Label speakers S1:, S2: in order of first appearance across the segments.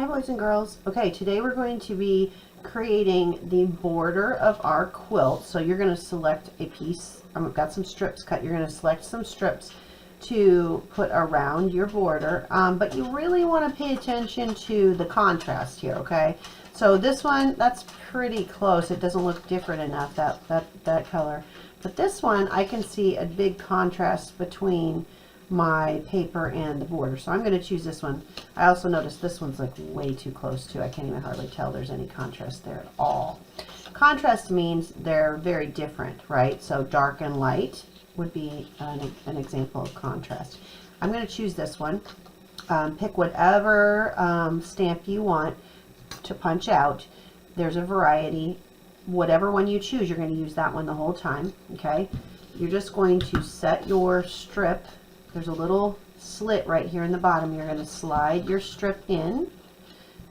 S1: boys and girls. Okay, today we're going to be creating the border of our quilt. So you're going to select a piece. I've got some strips cut. You're going to select some strips to put around your border, but you really want to pay attention to the contrast here. Okay, so this one, that's pretty close. It doesn't look different enough, that color, but this one I can see a big contrast between my paper and the border, so I'm going to choose this one. I also noticed this one's like way too close too. I can't even hardly tell there's any contrast there at all. Contrast means they're very different, right? So dark and light would be an example of contrast. I'm going to choose this one. Pick whatever stamp you want to punch out. There's a variety. Whatever one you choose, you're going to use that one the whole time. Okay, you're just going to set your strip. There's a little slit right here in the bottom. You're going to slide your strip in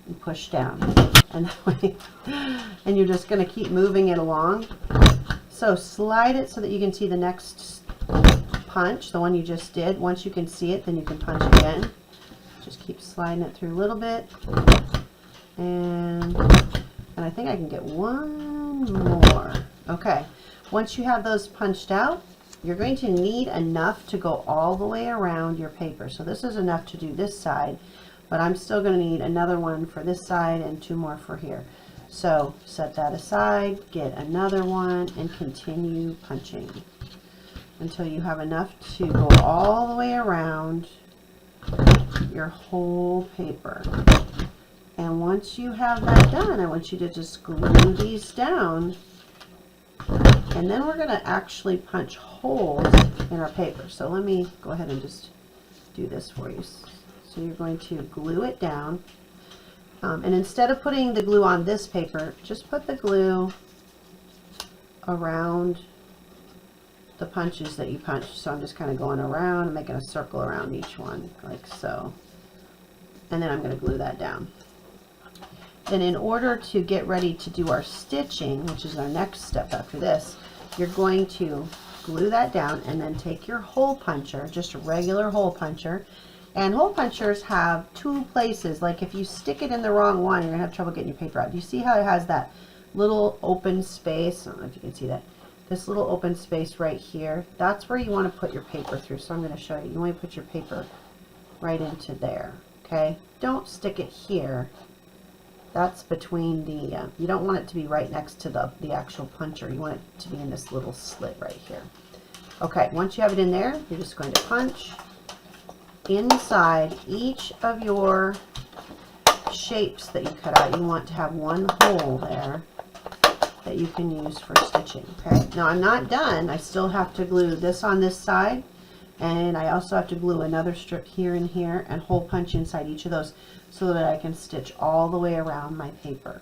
S1: and push down, and that way, and you're just going to keep moving it along. So slide it so that you can see the next punch, the one you just did. Once you can see it, then you can punch again. Just keep sliding it through a little bit, and I think I can get one more. Okay, once you have those punched out, you're going to need enough to go all the way around your paper. So this is enough to do this side, but I'm still going to need another one for this side and two more for here. So set that aside, get another one, and continue punching until you have enough to go all the way around your whole paper. And once you have that done, I want you to just glue these down, and then we're going to actually punch holes in our paper. So let me go ahead and just do this for you. So you're going to glue it down, and instead of putting the glue on this paper, just put the glue around the punches that you punched. So I'm just kind of going around and making a circle around each one like so, and then I'm going to glue that down. Then in order to get ready to do our stitching, which is our next step after this, you're going to glue that down and then take your hole puncher, just a regular hole puncher. And hole punchers have two places. Like if you stick it in the wrong one, you're going to have trouble getting your paper out. Do you see how it has that little open space? I don't know if you can see that. This little open space right here, that's where you want to put your paper through. So I'm going to show you. You want to put your paper right into there. Okay? Don't stick it here. That's between the, you don't want it to be right next to the actual puncher. You want it to be in this little slit right here. Okay, once you have it in there, you're just going to punch inside each of your shapes that you cut out. You want to have one hole there that you can use for stitching. Okay, now I'm not done. I still have to glue this on this side, and I also have to glue another strip here and here and hole punch inside each of those so that I can stitch all the way around my paper.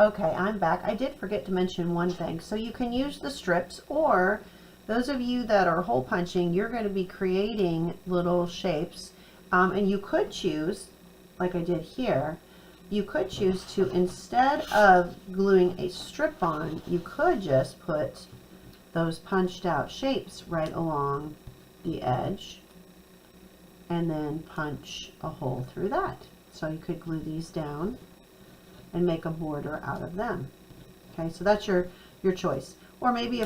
S1: Okay, I'm back. I did forget to mention one thing. So you can use the strips, or those of you that are hole punching, you're going to be creating little shapes, and you could choose, like I did here, you could choose to, instead of gluing a strip on, you could just put those punched out shapes right along the edge and then punch a hole through that. So you could glue these down and make a border out of them. Okay, so that's your choice. Or maybe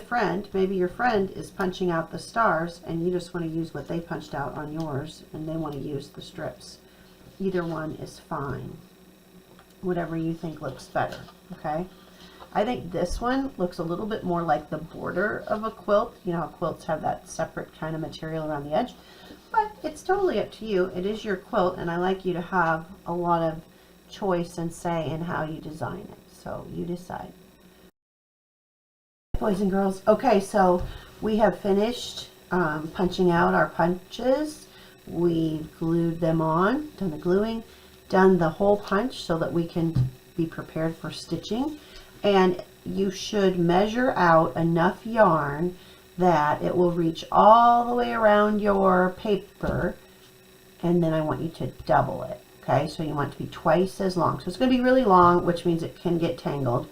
S1: maybe your friend is punching out the stars and you just want to use what they punched out on yours and they want to use the strips. Either one is fine. Whatever you think looks better. Okay, I think this one looks a little bit more like the border of a quilt. You know how quilts have that separate kind of material around the edge, but it's totally up to you. It is your quilt, and I like you to have a lot of choice and say in how you design it. So you decide. Boys and girls, okay, so we have finished punching out our punches. We've glued them on, done the gluing, done the hole punch so that we can be prepared for stitching. And you should measure out enough yarn that it will reach all the way around your paper, and then I want you to double it. Okay, so you want it to be twice as long. So it's going to be really long, which means it can get tangled.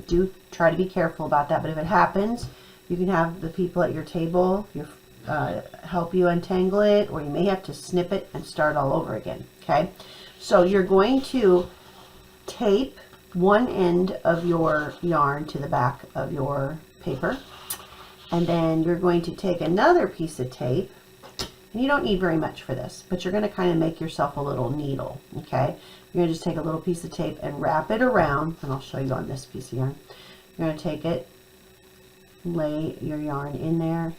S1: Do try to be careful about that, but if it happens, you can have the people at your table help you untangle it, or you may have to snip it and start all over again. Okay, So you're going to tape one end of your yarn to the back of your paper, and then you're going to take another piece of tape, and you don't need very much for this, but you're going to kind of make yourself a little needle, okay? You're going to just take a little piece of tape and wrap it around, and I'll show you on this piece of yarn. You're going to take it, lay your yarn in there,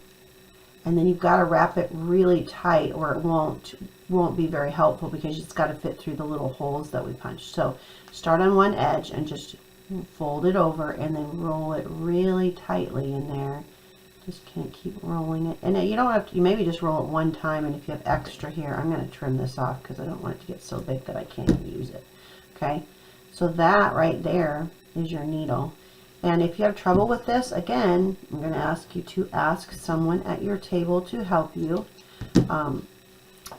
S1: and then you've got to wrap it really tight or it won't be very helpful, because it's got to fit through the little holes that we punched. So start on one edge and just fold it over and then roll it really tightly in there. Just can't keep rolling it. And you don't have to, you maybe just roll it one time, and if you have extra here, I'm going to trim this off because I don't want it to get so big that I can't even use it. Okay, so that right there is your needle. And if you have trouble with this, again, I'm going to ask you to ask someone at your table to help you.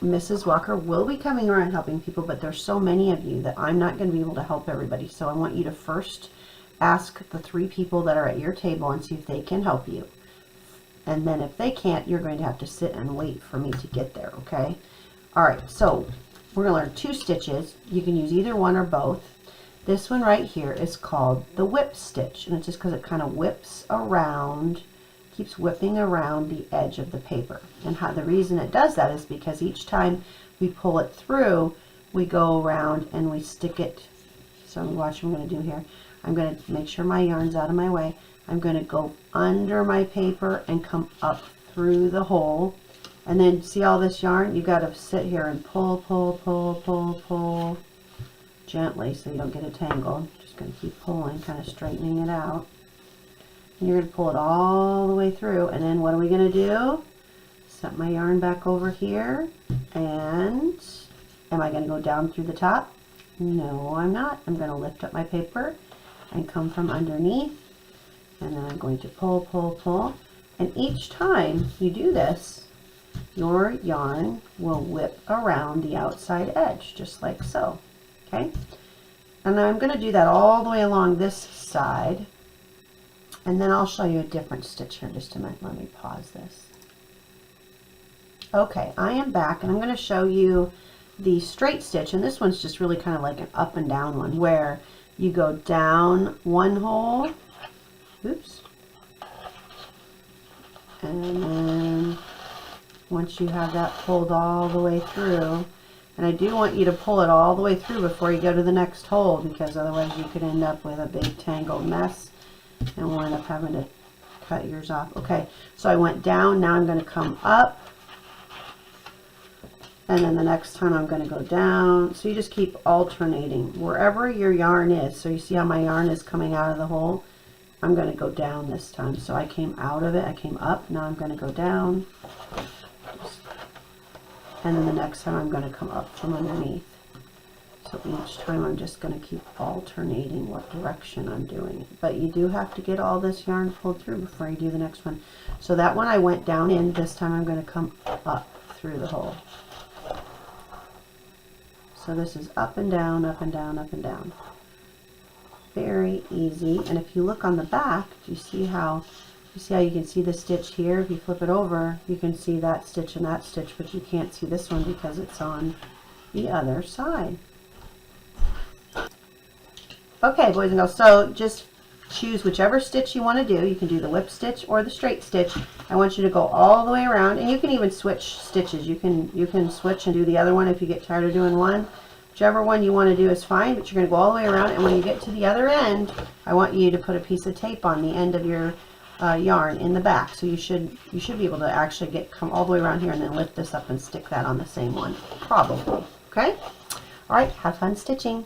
S1: Mrs. Walker will be coming around helping people, but there's so many of you that I'm not going to be able to help everybody. So I want you to first ask the 3 people that are at your table and see if they can help you. And then if they can't, you're going to have to sit and wait for me to get there, okay? All right, so we're going to learn 2 stitches. You can use either one or both. This one right here is called the whip stitch, and it's just because it kind of whips around, keeps whipping around the edge of the paper. And the reason it does that is because each time we pull it through, we go around and we stick it. So watch what I'm going to do here. I'm going to make sure my yarn's out of my way. I'm going to go under my paper and come up through the hole. And then see all this yarn? You've got to sit here and pull, pull, pull, pull, pull gently so you don't get it tangled. Just going to keep pulling, kind of straightening it out. And you're going to pull it all the way through. And then what are we going to do? Set my yarn back over here. And am I going to go down through the top? No, I'm not. I'm going to lift up my paper and come from underneath. And then I'm going to pull, pull, pull. And each time you do this, your yarn will whip around the outside edge, just like so. Okay? And I'm going to do that all the way along this side. And then I'll show you a different stitch here in just a minute. Let me pause this. Okay, I am back, and I'm going to show you the straight stitch. And this one's just really kind of like an up and down one, where you go down one hole. Oops. And then once you have that pulled all the way through, and I do want you to pull it all the way through before you go to the next hole, because otherwise you could end up with a big tangled mess and we'll end up having to cut yours off. Okay, so I went down, now I'm going to come up, and then the next time I'm going to go down. So you just keep alternating wherever your yarn is. So you see how my yarn is coming out of the hole? I'm going to go down this time. So I came out of it, I came up, now I'm going to go down. And then the next time I'm going to come up from underneath. So each time I'm just going to keep alternating what direction I'm doing it. But you do have to get all this yarn pulled through before you do the next one. So that one I went down in, this time I'm going to come up through the hole. So this is up and down, up and down, up and down. Very easy. And if you look on the back, do you see how you can see the stitch here? If you flip it over, you can see that stitch and that stitch, but you can't see this one because it's on the other side. Okay, boys and girls, so just choose whichever stitch you want to do. You can do the whip stitch or the straight stitch. I want you to go all the way around, and you can even switch stitches. You can switch and do the other one if you get tired of doing one. Whichever one you want to do is fine, but you're going to go all the way around, and when you get to the other end, I want you to put a piece of tape on the end of your yarn in the back. So you should be able to actually come all the way around here and then lift this up and stick that on the same one, probably. Okay? All right, have fun stitching.